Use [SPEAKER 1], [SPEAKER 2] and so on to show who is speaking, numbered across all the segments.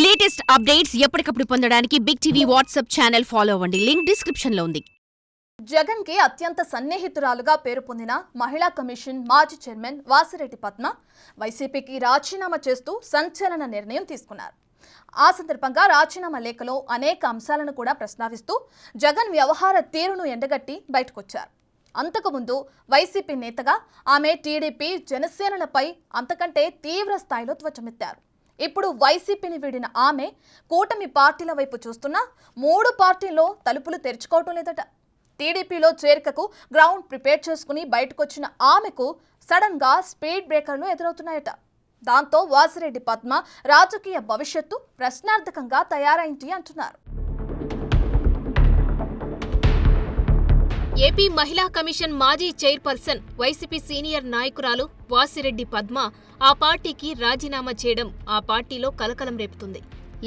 [SPEAKER 1] Latest updates ఎప్పటికప్పుడు పొందడానికి big TV WhatsApp channel follow అవ్వండి. లింక్ డిస్క్రిప్షన్ లో ఉంది.
[SPEAKER 2] జగన్ కి అత్యంత సన్నిహితురాలుగా పేరు పొందిన మహిళా కమిషన్ మాజీ చైర్మన్ వాసిరెడ్డి పద్మ వైసీపీకి రాజీనామా చేస్తూ సంచలన నిర్ణయం తీసుకున్నారు. ఆ సందర్భంగా రాజీనామా లేఖలో అనేక అంశాలను కూడా ప్రస్తావిస్తూ జగన్ వ్యవహార తీరును ఎండగట్టి బయటకొచ్చారు. అంతకుముందు వైసీపీ నేతగా ఆమె టీడీపీ, జనసేనలపై అంతకంటే తీవ్ర స్థాయిలో ధ్వజమెత్తారు. ఇప్పుడు వైసీపీని వీడిన ఆమె కూటమి పార్టీల వైపు చూస్తున్నా 3 పార్టీల్లో తలుపులు తెరుచుకోవటం లేదట. టీడీపీలో చేరికకు గ్రౌండ్ ప్రిపేర్ చేసుకుని బయటకొచ్చిన ఆమెకు సడన్ గా స్పీడ్ బ్రేకర్లు ఎదురవుతున్నాయట. దాంతో వాసిరెడ్డి పద్మ రాజకీయ భవిష్యత్తు ప్రశ్నార్థకంగా తయారైంది అంటున్నారు.
[SPEAKER 3] ఏపీ మహిళా కమిషన్ మాజీ చైర్పర్సన్, వైసీపీ సీనియర్ నాయకురాలు వాసిరెడ్డి పద్మ ఆ పార్టీకి రాజీనామా చేయడం ఆ పార్టీలో కలకలం రేపుతుంది.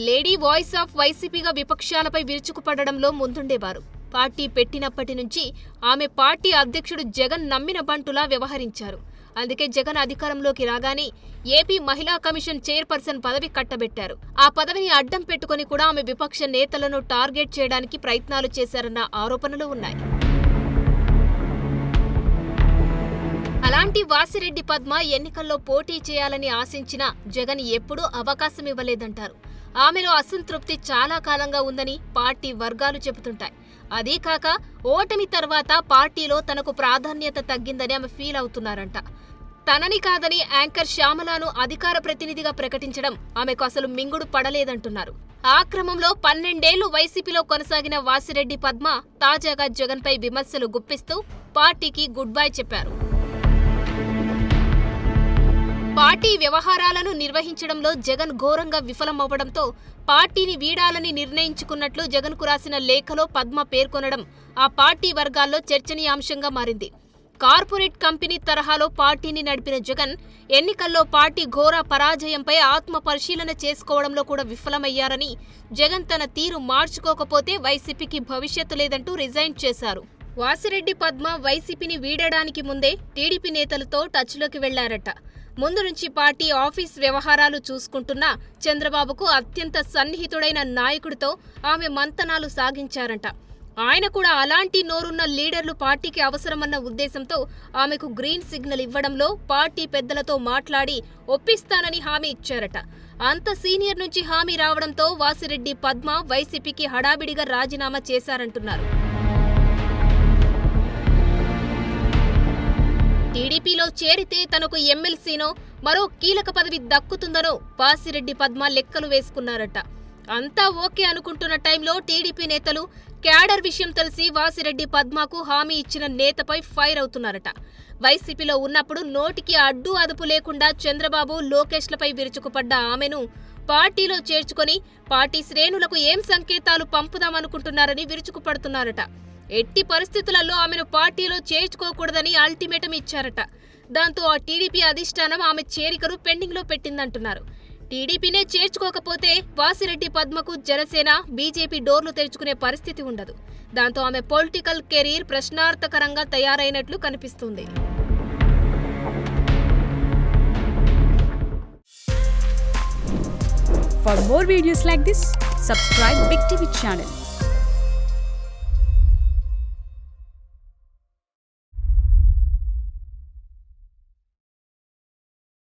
[SPEAKER 3] లేడీ వాయిస్ ఆఫ్ వైసీపీగా విపక్షాలపై విరుచుకుపడడంలో ముందుండేవారు. పార్టీ పెట్టినప్పటి నుంచి ఆమె పార్టీ అధ్యక్షుడు జగన్ నమ్మిన బంటులా వ్యవహరించారు. అందుకే జగన్ అధికారంలోకి రాగానే ఏపీ మహిళా కమిషన్ చైర్పర్సన్ పదవి కట్టబెట్టారు. ఆ పదవిని అడ్డం పెట్టుకుని కూడా ఆమె విపక్ష నేతలను టార్గెట్ చేయడానికి ప్రయత్నాలు చేశారన్న ఆరోపణలు ఉన్నాయి. అలాంటి వాసిరెడ్డి పద్మ ఎన్నికల్లో పోటీ చేయాలని ఆశించిన జగన్ ఎప్పుడూ అవకాశం ఇవ్వలేదంటారు. ఆమెలో అసంతృప్తి చాలా కాలంగా ఉందని పార్టీ వర్గాలు చెబుతుంటాయి. అదీ కాక ఓటమి తర్వాత పార్టీలో తనకు ప్రాధాన్యత తగ్గిందని ఆమె ఫీల్ అవుతున్నారంట. తనని కాదని యాంకర్ శ్యామలను అధికార ప్రతినిధిగా ప్రకటించడం ఆమెకు అసలు మింగుడు పడలేదంటున్నారు. ఆ క్రమంలో 12 ఏళ్లు వైసీపీలో కొనసాగిన వాసిరెడ్డి పద్మ తాజాగా జగన్పై విమర్శలు గుప్పిస్తూ పార్టీకి గుడ్ బై చెప్పారు. పార్టీ వ్యవహారాలను నిర్వహించడంలో జగన్ ఘోరంగా విఫలమవ్వడంతో పార్టీని వీడాలని నిర్ణయించుకున్నట్లు జగన్కు రాసిన లేఖలో పద్మ పేర్కొనడం ఆ పార్టీ వర్గాల్లో చర్చనీయాంశంగా మారింది. కార్పొరేట్ కంపెనీ తరహాలో పార్టీని నడిపిన జగన్ ఎన్నికల్లో పార్టీ ఘోర పరాజయంపై ఆత్మ పరిశీలన చేసుకోవడంలో కూడా విఫలమయ్యారని, జగన్ తన తీరు మార్చుకోకపోతే వైసీపీకి భవిష్యత్తు లేదంటూ రిజైన్ చేశారు. వాసిరెడ్డి పద్మ వైసీపీని వీడడానికి ముందే టీడీపీ నేతలతో టచ్లోకి వెళ్లారట. ముందు నుంచి పార్టీ ఆఫీస్ వ్యవహారాలు చూసుకుంటున్న చంద్రబాబుకు అత్యంత సన్నిహితుడైన నాయకుడితో ఆమె మంతనాలు సాగించారంట. ఆయన కూడా అలాంటి నోరున్న లీడర్లు పార్టీకి అవసరమన్న ఉద్దేశంతో ఆమెకు గ్రీన్ సిగ్నల్ ఇవ్వడంలో పార్టీ పెద్దలతో మాట్లాడి ఒప్పిస్తానని హామీ ఇచ్చారట. అంత సీనియర్ నుంచి హామీ రావడంతో వాసిరెడ్డి పద్మ వైసీపీకి హడావిడిగా రాజీనామా చేశారంటున్నారు. టీడీపీలో చేరితే తనకు ఎమ్మెల్సీనో మరో కీలక పదవి దక్కుతుందనో వాసిరెడ్డి పద్మ లెక్కలు వేసుకున్నారట. అంతా ఓకే అనుకుంటున్న టైంలో టీడీపీ నేతలు క్యాడర్ విషయం తెలిసి వాసిరెడ్డి పద్మకు హామీ ఇచ్చిన నేతపై ఫైర్ అవుతున్నారట. వైసీపీలో ఉన్నప్పుడు నోటికి అడ్డు అదుపు లేకుండా చంద్రబాబు, లోకేష్లపై విరుచుకుపడ్డ ఆమెను పార్టీలో చేర్చుకొని పార్టీ శ్రేణులకు ఏం సంకేతాలు పంపుదామనుకుంటున్నారని విరుచుకుపడుతున్నారట. ఎట్టి పరిస్థితులలో ఆమెను పార్టీలో చేర్చుకోకూడదని అల్టిమేటం ఇచ్చారట. దాంతో ఆ టీడీపీ అధిష్టానం ఆమె చేరికను పెండింగ్లో పెట్టిందంటున్నారు. టీడీపీనే చేర్చుకోకపోతే వాసిరెడ్డి పద్మకు జనసేన, బీజేపీ డోర్లు తెరుచుకునే పరిస్థితి ఉండదు. దాంతో ఆమె పొలిటికల్ కెరీర్ ప్రశ్నార్థకరంగా తయారైనట్లు కనిపిస్తుంది.
[SPEAKER 4] For more videos like this, subscribe Big TV channel.